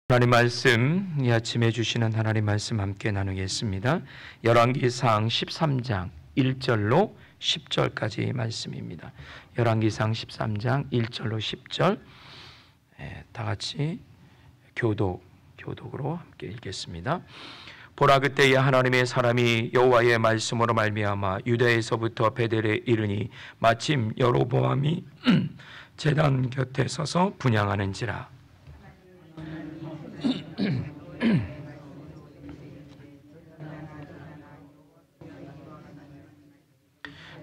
하나님 말씀, 이 아침에 주시는 하나님 말씀 함께 나누겠습니다. 열왕기상 13장 1절로 10절까지 말씀입니다. 열왕기상 13장 1절로 10절 다 같이 교독으로 함께 읽겠습니다. 보라, 그때에 하나님의 사람이 여호와의 말씀으로 말미암아 유다에서부터 베델에 이르니 마침 여로보암이 제단 곁에 서서 분향하는지라.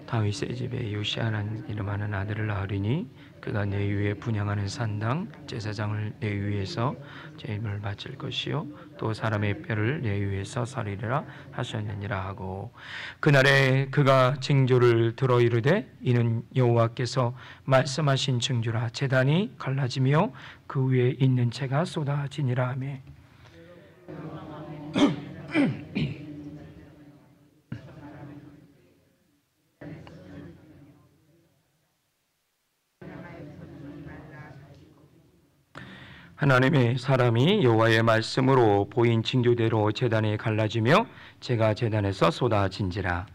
다윗의 집에 요시아라는 이름하는 아들을 낳으리니 그가 내 위에 분향하는 산당 제사장을 내 위에서 제물을 바칠 것이요 또 사람의 뼈를 내 위에서 살리리라 하셨느니라 하고, 그날에 그가 징조를 들어 이르되 이는 여호와께서 말씀하신 징조라. 제단이 갈라지며 그 위에 있는 채가 쏟아지니라 하며 하나님의 사람이 여호와의 말씀으로 보인 징조대로 제단이 갈라지며 제가 제단에서 쏟아진지라.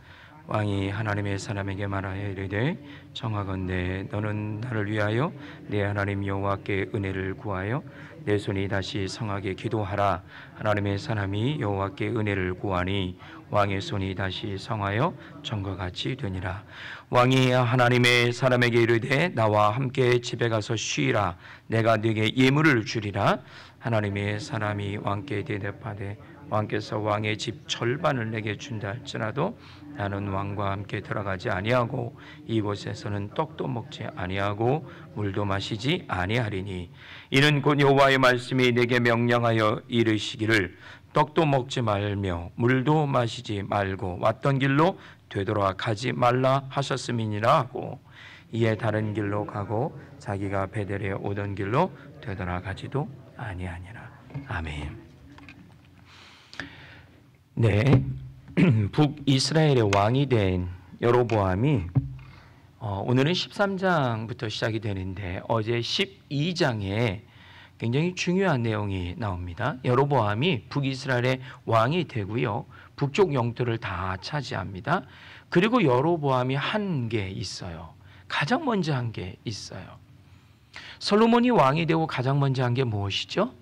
왕이 하나님의 사람에게 말하여 이르되 청하건대 너는 나를 위하여 내 하나님 여호와께 은혜를 구하여 내 손이 다시 성하게 기도하라. 하나님의 사람이 여호와께 은혜를 구하니 왕의 손이 다시 성하여 전과 같이 되니라. 왕이 하나님의 사람에게 이르되 나와 함께 집에 가서 쉬라. 내가 네게 예물을 주리라. 하나님의 사람이 왕께 대답하되 왕께서 왕의 집 절반을 내게 준다 할지라도 나는 왕과 함께 들어가지 아니하고 이곳에서는 떡도 먹지 아니하고 물도 마시지 아니하리니 이는 곧 여호와의 말씀이 내게 명령하여 이르시기를 떡도 먹지 말며 물도 마시지 말고 왔던 길로 되돌아 가지 말라 하셨음이니라 하고, 이에 다른 길로 가고 자기가 베델에 오던 길로 되돌아 가지도 아니하니라. 아멘. 네, 북이스라엘의 왕이 된 여로보암이 오늘은 13장부터 시작이 되는데 어제 12장에 굉장히 중요한 내용이 나옵니다. 여로보암이 북이스라엘의 왕이 되고요, 북쪽 영토를 다 차지합니다. 그리고 여로보암이 한 게 있어요. 가장 먼저 한 게 있어요. 솔로몬이 왕이 되고 가장 먼저 한 게 무엇이죠?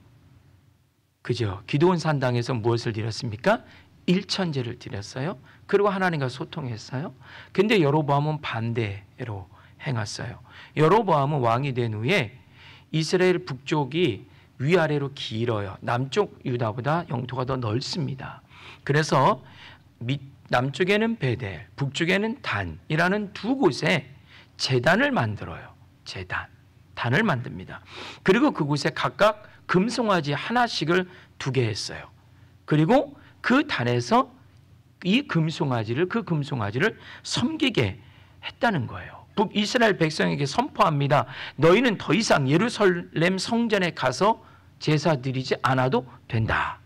그죠? 기드온 산당에서 무엇을 드렸습니까? 일천제를 드렸어요. 그리고 하나님과 소통했어요. 근데 여로보암은 반대로 행했어요. 여로보암은 왕이 된 후에 이스라엘 북쪽이 위아래로 길어요. 남쪽 유다보다 영토가 더 넓습니다. 그래서 남쪽에는 베델, 북쪽에는 단이라는 두 곳에 제단을 만들어요. 단을 만듭니다. 그리고 그곳에 각각 금송아지 하나씩을 두게 했어요. 그리고 그 단에서 그 금송아지를 섬기게 했다는 거예요. 북이스라엘 백성에게 선포합니다. 너희는 더 이상 예루살렘 성전에 가서 제사 드리지 않아도 된다.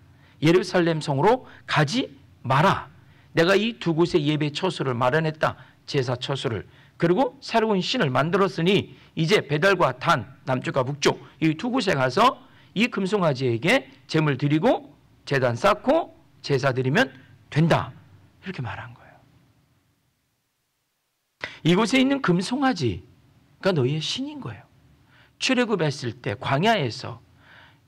예루살렘 성으로 가지 마라. 내가 이 두 곳에 예배 처소를 마련했다. 제사 처소를. 그리고 새로운 신을 만들었으니 이제 베델과 단, 남쪽과 북쪽 이 두 곳에 가서 이 금송아지에게 제물 드리고 제단 쌓고 제사 드리면 된다. 이렇게 말한 거예요. 이곳에 있는 금송아지가 너희의 신인 거예요. 출애굽했을 때 광야에서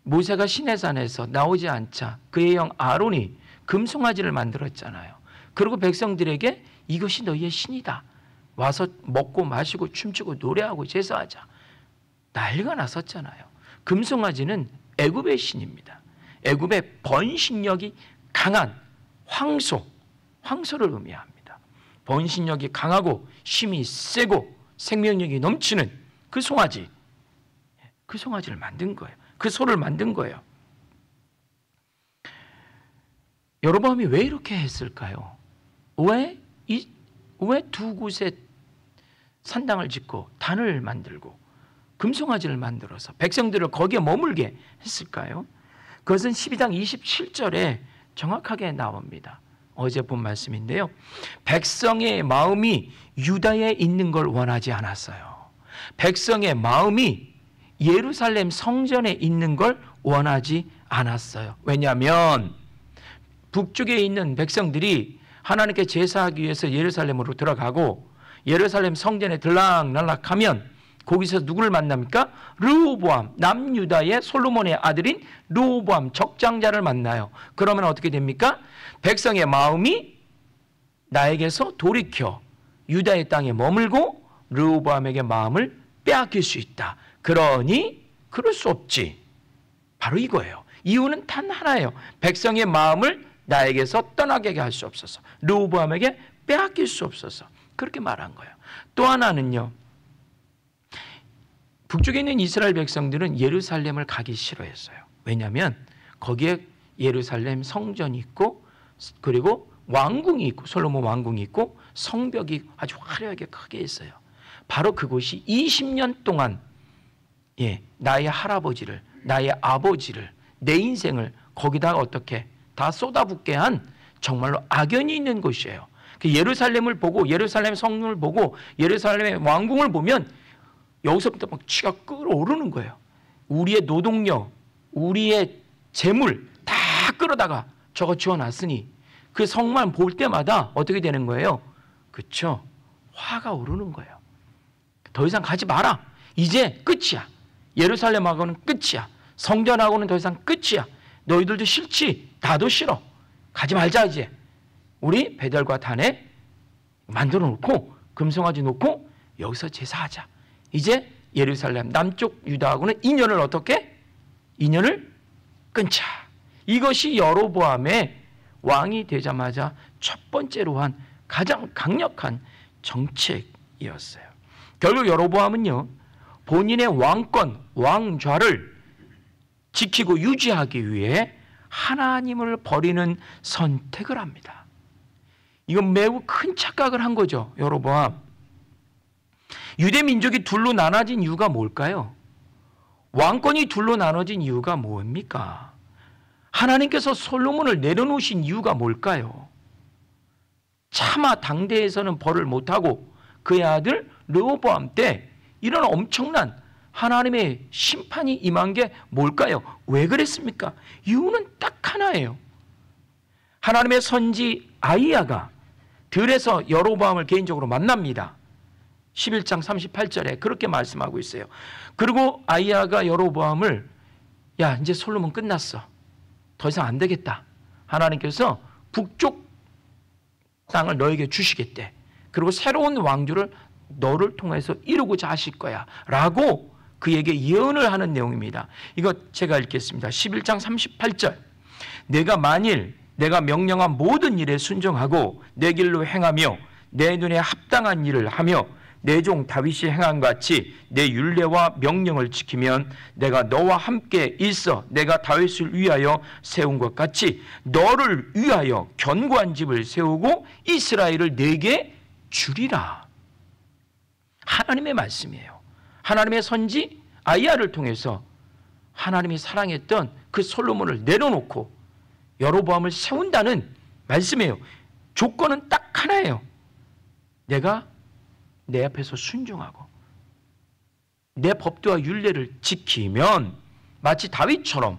모세가 시내산에서 나오지 않자 그의 형 아론이 금송아지를 만들었잖아요. 그리고 백성들에게 이것이 너희의 신이다. 와서 먹고 마시고 춤추고 노래하고 제사하자. 난리가 났었잖아요. 금송아지는 애굽의 신입니다. 애굽의 번식력이 강한 황소를 의미합니다. 번식력이 강하고 힘이 세고 생명력이 넘치는 그 송아지를 만든 거예요. 그 소를 만든 거예요. 여로보암이 왜 이렇게 했을까요? 왜 두 곳에 산당을 짓고 단을 만들고 금송아지를 만들어서 백성들을 거기에 머물게 했을까요? 그것은 12장 27절에 정확하게 나옵니다. 어제 본 말씀인데요. 백성의 마음이 유다에 있는 걸 원하지 않았어요. 백성의 마음이 예루살렘 성전에 있는 걸 원하지 않았어요. 왜냐하면 북쪽에 있는 백성들이 하나님께 제사하기 위해서 예루살렘으로 들어가고 예루살렘 성전에 들락날락하면 거기서 누구를 만납니까? 르호보암, 남유다의 솔로몬의 아들인 르호보암 적장자를 만나요. 그러면 어떻게 됩니까? 백성의 마음이 나에게서 돌이켜 유다의 땅에 머물고 르호보암에게 마음을 빼앗길 수 있다. 그러니 그럴 수 없지. 바로 이거예요. 이유는 단 하나예요. 백성의 마음을 나에게서 떠나게 할 수 없어서, 르호보암에게 빼앗길 수 없어서 그렇게 말한 거예요. 또 하나는요, 북쪽에 있는 이스라엘 백성들은 예루살렘을 가기 싫어했어요. 왜냐하면 거기에 예루살렘 성전이 있고 그리고 왕궁이 있고 솔로몬 왕궁이 있고 성벽이 아주 화려하게 크게 있어요. 바로 그곳이 20년 동안 나의 할아버지를, 나의 아버지를, 내 인생을 거기다가 어떻게 다 쏟아붓게 한 정말로 악연이 있는 곳이에요. 예루살렘을 보고 예루살렘 성문을 보고 예루살렘의 왕궁을 보면 여기서부터 막 치가 끓어오르는 거예요. 우리의 노동력, 우리의 재물 다 끌어다가 저거 지어놨으니 그 성만 볼 때마다 어떻게 되는 거예요? 그렇죠? 화가 오르는 거예요. 더 이상 가지 마라. 이제 끝이야. 예루살렘하고는 끝이야. 성전하고는 더 이상 끝이야. 너희들도 싫지? 나도 싫어. 가지 말자 이제. 우리 베델과 단에 만들어 놓고 금송아지 놓고 여기서 제사하자. 이제 예루살렘 남쪽 유다하고는 인연을 어떻게? 인연을 끊자. 이것이 여로보암의 왕이 되자마자 첫 번째로 한 가장 강력한 정책이었어요. 결국 여로보암은요, 본인의 왕권, 왕좌를 지키고 유지하기 위해 하나님을 버리는 선택을 합니다. 이건 매우 큰 착각을 한 거죠. 여로보암. 유대 민족이 둘로 나눠진 이유가 뭘까요? 왕권이 둘로 나눠진 이유가 뭡니까? 하나님께서 솔로몬을 내려놓으신 이유가 뭘까요? 차마 당대에서는 벌을 못하고 그의 아들 르호보암 때 이런 엄청난 하나님의 심판이 임한 게 뭘까요? 왜 그랬습니까? 이유는 딱 하나예요. 하나님의 선지 아이야가 들에서 여로보암을 개인적으로 만납니다. 11장 38절에 그렇게 말씀하고 있어요. 그리고 아이야가 여로보암을 야, 이제 솔로몬 끝났어. 더 이상 안 되겠다. 하나님께서 북쪽 땅을 너에게 주시겠대. 그리고 새로운 왕조를 너를 통해서 이루고자 하실 거야. 라고 그에게 예언을 하는 내용입니다. 이거 제가 읽겠습니다. 11장 38절. 내가 만일 내가 명령한 모든 일에 순종하고 내 길로 행하며 내 눈에 합당한 일을 하며 내 종 다윗이 행한 같이 내 율례와 명령을 지키면 내가 너와 함께 있어 내가 다윗을 위하여 세운 것 같이 너를 위하여 견고한 집을 세우고 이스라엘을 내게 주리라. 하나님의 말씀이에요. 하나님의 선지 아이야를 통해서 하나님이 사랑했던 그 솔로몬을 내려놓고 여로보암을 세운다는 말씀이에요. 조건은 딱 하나예요. 내가 내 앞에서 순종하고 내 법도와 율례를 지키면 마치 다윗처럼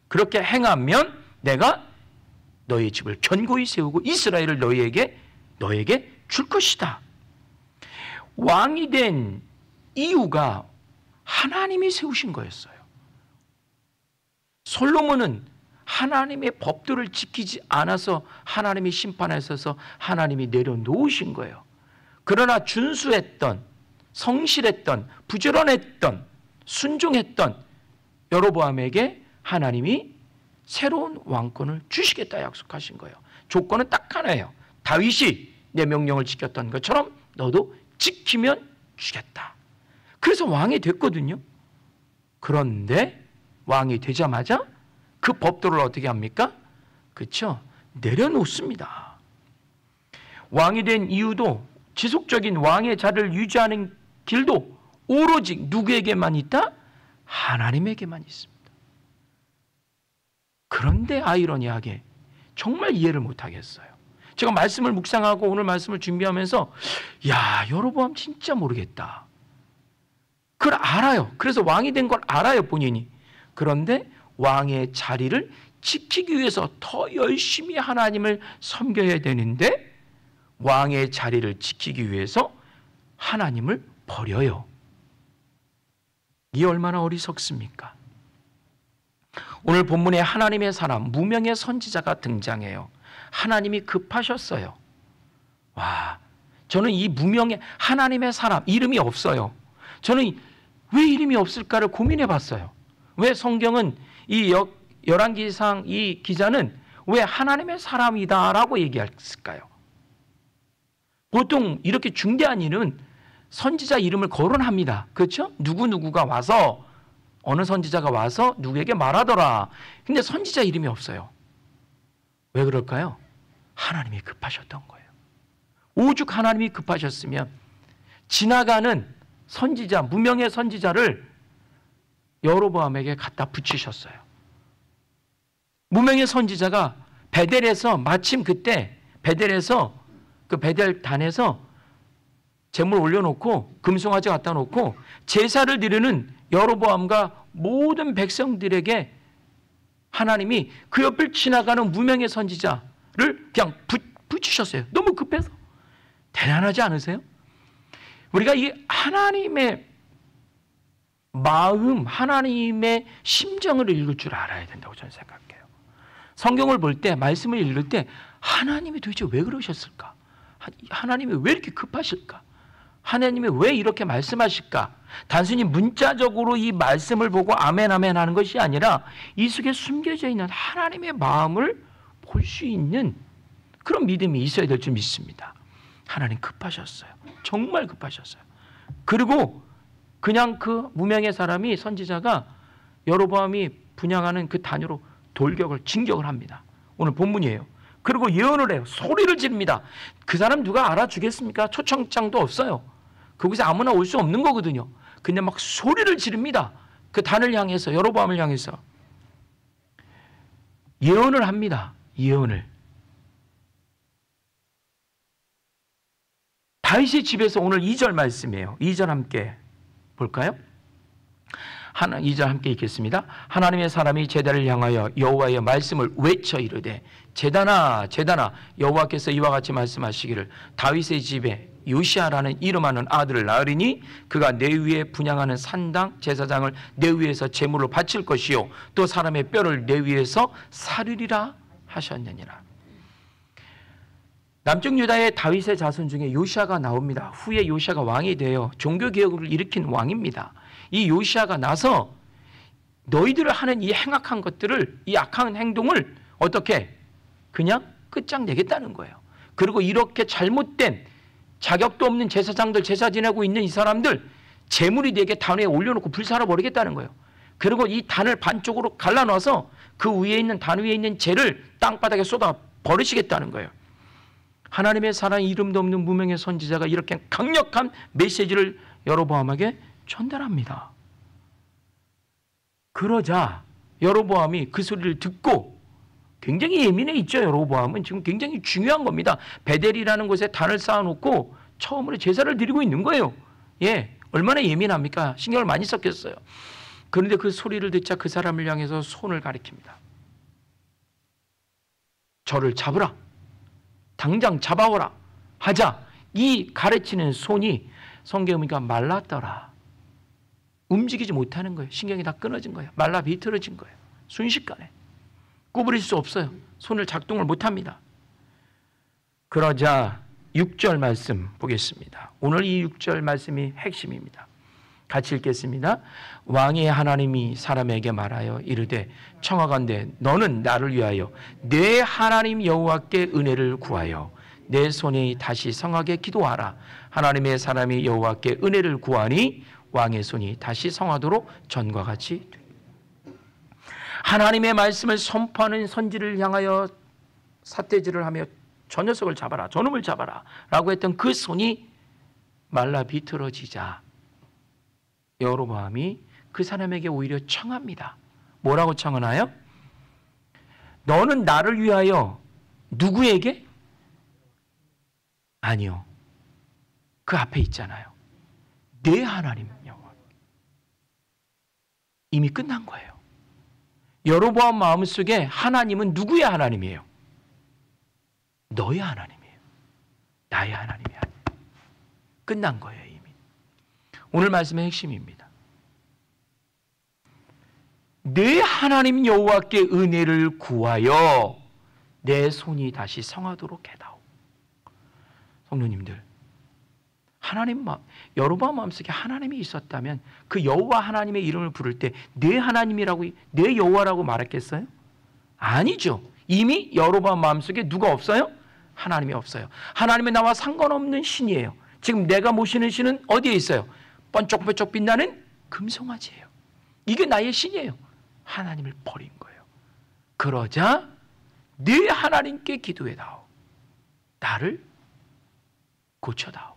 그렇게 행하면 내가 너의 집을 견고히 세우고 이스라엘을 너에게 줄 것이다. 왕이 된 이유가 하나님이 세우신 거였어요. 솔로몬은 하나님의 법도를 지키지 않아서 하나님이 심판하셔서 하나님이 내려놓으신 거예요. 그러나 준수했던, 성실했던, 부지런했던, 순종했던 여로보암에게 하나님이 새로운 왕권을 주시겠다 약속하신 거예요. 조건은 딱 하나예요. 다윗이 내 명령을 지켰던 것처럼 너도 지키면 주겠다. 그래서 왕이 됐거든요. 그런데 왕이 되자마자 그 법도를 어떻게 합니까? 그렇죠? 내려놓습니다. 왕이 된 이유도 지속적인 왕의 자리를 유지하는 길도 오로지 누구에게만 있다? 하나님에게만 있습니다. 그런데 아이러니하게 정말 이해를 못하겠어요. 제가 말씀을 묵상하고 오늘 말씀을 준비하면서 야, 여로보암 진짜 모르겠다. 그걸 알아요. 그래서 왕이 된 걸 알아요, 본인이. 그런데 왕의 자리를 지키기 위해서 더 열심히 하나님을 섬겨야 되는데 왕의 자리를 지키기 위해서 하나님을 버려요. 이 얼마나 어리석습니까? 오늘 본문에 하나님의 사람, 무명의 선지자가 등장해요. 하나님이 급하셨어요. 와, 저는 이 무명의 하나님의 사람 이름이 없어요. 저는 왜 이름이 없을까를 고민해 봤어요. 왜 성경은 이 열왕기상 이 기자는 왜 하나님의 사람이다라고 얘기했을까요? 보통 이렇게 중대한 일은 선지자 이름을 거론합니다. 그렇죠? 누구누구가 와서 어느 선지자가 와서 누구에게 말하더라. 근데 선지자 이름이 없어요. 왜 그럴까요? 하나님이 급하셨던 거예요. 오죽 하나님이 급하셨으면 지나가는 선지자, 무명의 선지자를 여로보암에게 갖다 붙이셨어요. 무명의 선지자가 베델에서 마침 그때 베델에서 그 베델단에서 제물 올려놓고 금송아지 갖다 놓고 제사를 드리는 여로보암과 모든 백성들에게 하나님이 그 옆을 지나가는 무명의 선지자를 그냥 붙이셨어요. 너무 급해서. 대단하지 않으세요? 우리가 이 하나님의 마음, 하나님의 심정을 읽을 줄 알아야 된다고 저는 생각해요. 성경을 볼 때, 말씀을 읽을 때 하나님이 도대체 왜 그러셨을까? 하나님이 왜 이렇게 급하실까? 하나님이 왜 이렇게 말씀하실까? 단순히 문자적으로 이 말씀을 보고 아멘 아멘 하는 것이 아니라 이 속에 숨겨져 있는 하나님의 마음을 볼 수 있는 그런 믿음이 있어야 될 줄 믿습니다. 하나님 급하셨어요. 정말 급하셨어요. 그리고 그냥 그 무명의 사람이 선지자가 여로보암이 분향하는 그 단위로 진격을 합니다. 오늘 본문이에요. 그리고 예언을 해요. 소리를 지릅니다. 그 사람 누가 알아주겠습니까? 초청장도 없어요. 거기서 아무나 올 수 없는 거거든요. 근데 막 소리를 지릅니다. 그 단을 향해서, 여로보암을 향해서 예언을 합니다. 예언을. 다윗의 집에서 오늘 2절 말씀이에요. 2절 함께 볼까요? 2절 함께 읽겠습니다. 하나님의 사람이 제단을 향하여 여호와의 말씀을 외쳐 이르되 제단아 제단아 여호와께서 이와 같이 말씀하시기를 다윗의 집에 요시아라는 이름하는 아들을 낳으리니 그가 내 위에 분향하는 산당 제사장을 내 위에서 제물로 바칠 것이요 또 사람의 뼈를 내 위에서 사르리라 하셨느니라. 남쪽 유다의 다윗의 자손 중에 요시아가 나옵니다. 후에 요시아가 왕이 되어 종교개혁을 일으킨 왕입니다. 이 요시아가 나서 너희들을 하는 이 행악한 것들을, 이 악한 행동을 어떻게 그냥 끝장내겠다는 거예요. 그리고 이렇게 잘못된 자격도 없는 제사장들 제사 지내고 있는 이 사람들 제물이 되게 단 위에 올려놓고 불살아버리겠다는 거예요. 그리고 이 단을 반쪽으로 갈라놔서 그 위에 있는 단 위에 있는 재를 땅바닥에 쏟아 버리시겠다는 거예요. 하나님의 사랑 이름도 없는 무명의 선지자가 이렇게 강력한 메시지를 여로보암에게 전달합니다. 그러자 여로보암이 그 소리를 듣고 굉장히 예민해 있죠. 여로보암은 지금 굉장히 중요한 겁니다. 베델이라는 곳에 단을 쌓아놓고 처음으로 제사를 드리고 있는 거예요. 예, 얼마나 예민합니까? 신경을 많이 썼겠어요. 그런데 그 소리를 듣자 그 사람을 향해서 손을 가리킵니다. 저를 잡으라. 당장 잡아오라 하자 이 가르치는 손이 성경에 보니까 말랐더라. 움직이지 못하는 거예요. 신경이 다 끊어진 거예요. 말라 비틀어진 거예요. 순식간에. 구부릴 수 없어요. 손을 작동을 못합니다. 그러자 6절 말씀 보겠습니다. 오늘 이 6절 말씀이 핵심입니다. 같이 읽겠습니다. 왕의 하나님이 사람에게 말하여 이르되 청하건대 너는 나를 위하여 내 하나님 여호와께 은혜를 구하여 내 손이 다시 성하게 기도하라. 하나님의 사람이 여호와께 은혜를 구하니 왕의 손이 다시 성하도록 전과 같이 되. 하나님의 말씀을 선포하는 선지를 향하여 삿대질을 하며 저 녀석을 잡아라, 저놈을 잡아라 라고 했던 그 손이 말라 비틀어지자 여로보암이 그 사람에게 오히려 청합니다. 뭐라고 청하나요? 너는 나를 위하여 누구에게? 아니요. 그 앞에 있잖아요. 내 하나님 여호와. 이미 끝난 거예요. 여로보암 마음속에 하나님은 누구의 하나님이에요? 너의 하나님이에요. 나의 하나님이 아니에요. 끝난 거예요, 이미. 오늘 말씀의 핵심입니다. 내 하나님 여호와께 은혜를 구하여 내 손이 다시 성하도록 해다오. 성도님들, 여로보암 마음속에 하나님이 있었다면 그 여호와 하나님의 이름을 부를 때 내 하나님이라고, 내 여호와라고 말했겠어요? 아니죠. 이미 여로보암 마음속에 누가 없어요? 하나님이 없어요. 하나님은 나와 상관없는 신이에요. 지금 내가 모시는 신은 어디에 있어요? 번쩍번쩍 빛나는 금송아지예요. 이게 나의 신이에요. 하나님을 버린 거예요. 그러자 네 하나님께 기도해다오. 나를 고쳐다오.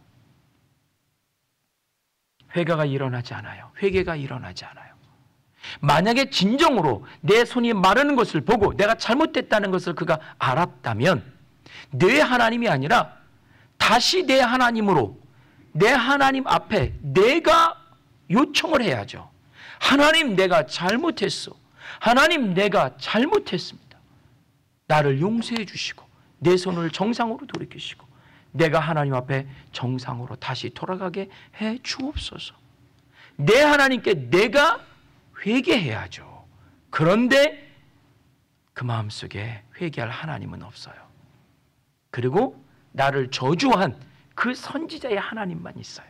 회개가 일어나지 않아요. 회개가 일어나지 않아요. 만약에 진정으로 내 손이 마르는 것을 보고 내가 잘못됐다는 것을 그가 알았다면 내 하나님이 아니라 다시 내 하나님으로, 내 하나님 앞에 내가 요청을 해야죠. 하나님, 내가 잘못했어. 하나님, 내가 잘못했습니다. 나를 용서해 주시고 내 손을 정상으로 돌이키시고 내가 하나님 앞에 정상으로 다시 돌아가게 해 주옵소서. 내 하나님께 내가 회개해야죠. 그런데 그 마음속에 회개할 하나님은 없어요. 그리고 나를 저주한 그 선지자의 하나님만 있어요.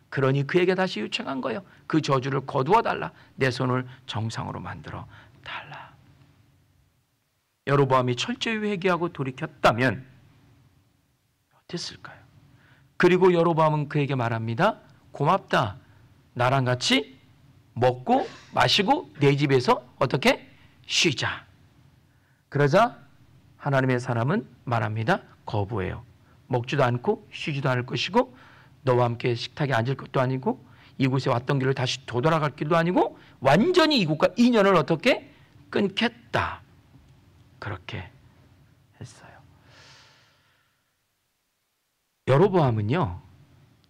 그러니 그에게 다시 요청한 거예요. 그 저주를 거두어 달라. 내 손을 정상으로 만들어 달라. 여로보암이 철저히 회개하고 돌이켰다면 어땠을까요? 그리고 여로보암은 그에게 말합니다. 고맙다. 나랑 같이 먹고 마시고 내 집에서 어떻게 쉬자. 그러자 하나님의 사람은 말합니다. 거부해요. 먹지도 않고 쉬지도 않을 것이고 너와 함께 식탁에 앉을 것도 아니고 이곳에 왔던 길을 다시 되돌아갈 길도 아니고 완전히 이곳과 인연을 어떻게 끊겠다. 그렇게 했어요. 여로보암은요,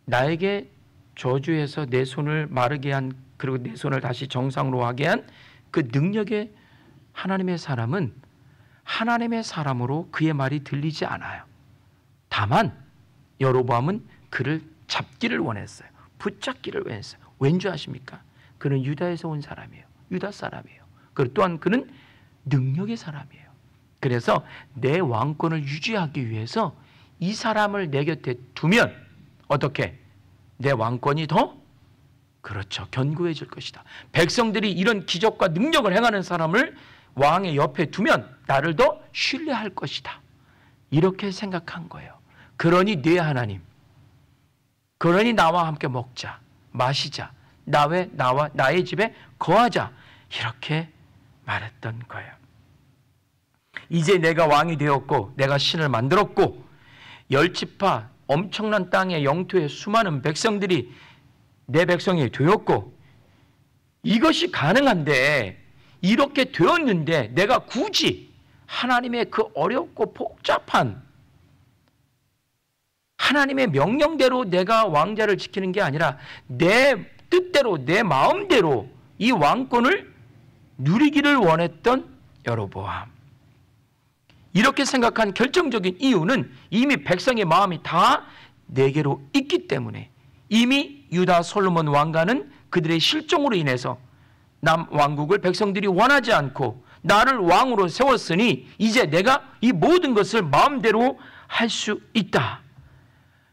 나에게 저주해서 내 손을 마르게 한, 그리고 내 손을 다시 정상으로 하게 한 그 능력의 하나님의 사람은 하나님의 사람으로 그의 말이 들리지 않아요. 다만 여로보암은 그를 잡기를 원했어요. 붙잡기를 원했어요. 왠지 아십니까? 그는 유다에서 온 사람이에요. 유다 사람이에요. 그리고 또한 그는 능력의 사람이에요. 그래서 내 왕권을 유지하기 위해서 이 사람을 내 곁에 두면 어떻게? 내 왕권이 더 그렇죠. 견고해질 것이다. 백성들이 이런 기적과 능력을 행하는 사람을 왕의 옆에 두면 나를 더 신뢰할 것이다. 이렇게 생각한 거예요. 그러니 내 하나님, 그러니 나와 함께 먹자, 마시자, 나와 나의 집에 거하자, 이렇게 말했던 거예요. 이제 내가 왕이 되었고 내가 신을 만들었고 열지파 엄청난 땅의 영토에 수많은 백성들이 내 백성이 되었고 이것이 가능한데, 이렇게 되었는데 내가 굳이 하나님의 그 어렵고 복잡한 하나님의 명령대로 내가 왕자를 지키는 게 아니라 내 뜻대로 내 마음대로 이 왕권을 누리기를 원했던 여로보암. 이렇게 생각한 결정적인 이유는 이미 백성의 마음이 다 내게로 있기 때문에, 이미 유다 솔로몬 왕가는 그들의 실종으로 인해서 남 왕국을 백성들이 원하지 않고 나를 왕으로 세웠으니 이제 내가 이 모든 것을 마음대로 할 수 있다.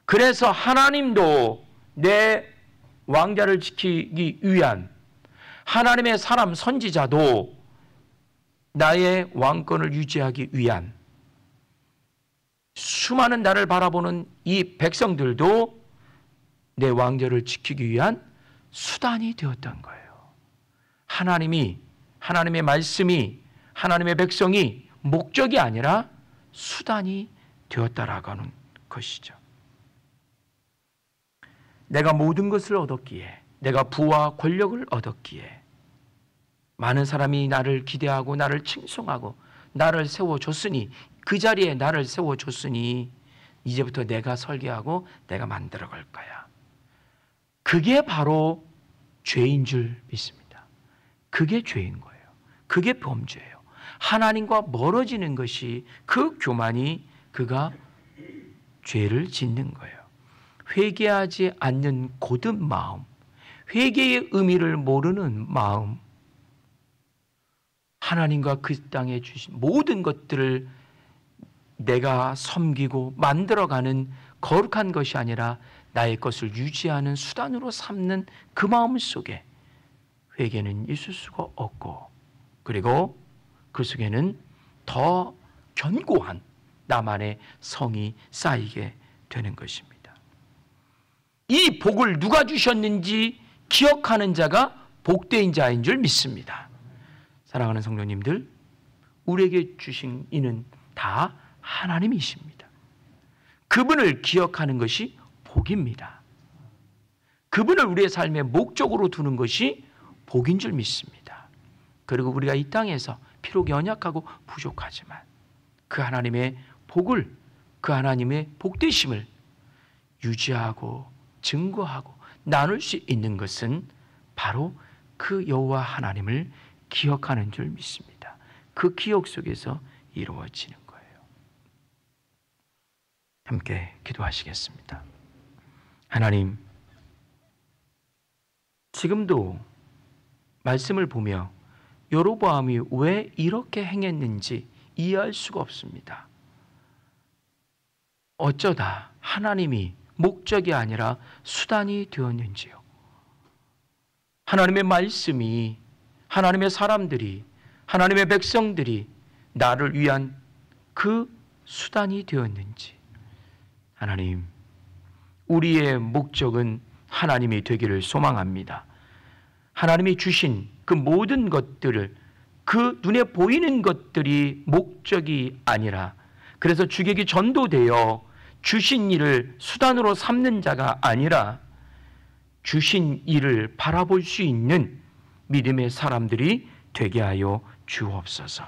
그래서 하나님도 내 왕자를 지키기 위한, 하나님의 사람 선지자도 나의 왕권을 유지하기 위한, 수많은 나를 바라보는 이 백성들도 내 왕좌를 지키기 위한 수단이 되었던 거예요. 하나님의 말씀이, 하나님의 백성이 목적이 아니라 수단이 되었다라고 하는 것이죠. 내가 모든 것을 얻었기에, 내가 부와 권력을 얻었기에, 많은 사람이 나를 기대하고 나를 칭송하고 나를 세워줬으니, 그 자리에 나를 세워줬으니 이제부터 내가 설계하고 내가 만들어 갈 거야. 그게 바로 죄인 줄 믿습니다. 그게 죄인 거예요. 그게 범죄예요. 하나님과 멀어지는 것이, 그 교만이 그가 죄를 짓는 거예요. 회개하지 않는 고든 마음, 회개의 의미를 모르는 마음, 하나님과 그 땅에 주신 모든 것들을 내가 섬기고 만들어가는 거룩한 것이 아니라 나의 것을 유지하는 수단으로 삼는 그 마음 속에 회개는 있을 수가 없고, 그리고 그 속에는 더 견고한 나만의 성이 쌓이게 되는 것입니다. 이 복을 누가 주셨는지 기억하는 자가 복된 자인 줄 믿습니다. 사랑하는 성도님들, 우리에게 주신 이는 다 하나님이십니다. 그분을 기억하는 것이 복입니다. 그분을 우리의 삶의 목적으로 두는 것이 복인 줄 믿습니다. 그리고 우리가 이 땅에서 비록 연약하고 부족하지만 그 하나님의 복을, 그 하나님의 복되심을 유지하고 증거하고 나눌 수 있는 것은 바로 그 여호와 하나님을 기억하는 줄 믿습니다. 그 기억 속에서 이루어지는 거예요. 함께 기도하시겠습니다. 하나님, 지금도 말씀을 보며 여로보암이 왜 이렇게 행했는지 이해할 수가 없습니다. 어쩌다 하나님이 목적이 아니라 수단이 되었는지요. 하나님의 말씀이, 하나님의 사람들이, 하나님의 백성들이 나를 위한 그 수단이 되었는지. 하나님, 우리의 목적은 하나님이 되기를 소망합니다. 하나님이 주신 그 모든 것들을, 그 눈에 보이는 것들이 목적이 아니라, 그래서 주객이 전도되어 주신 일을 수단으로 삼는 자가 아니라 주신 일을 바라볼 수 있는 믿음의 사람들이 되게 하여 주옵소서.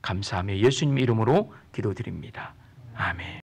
감사하며 예수님 이름으로 기도드립니다. 아멘.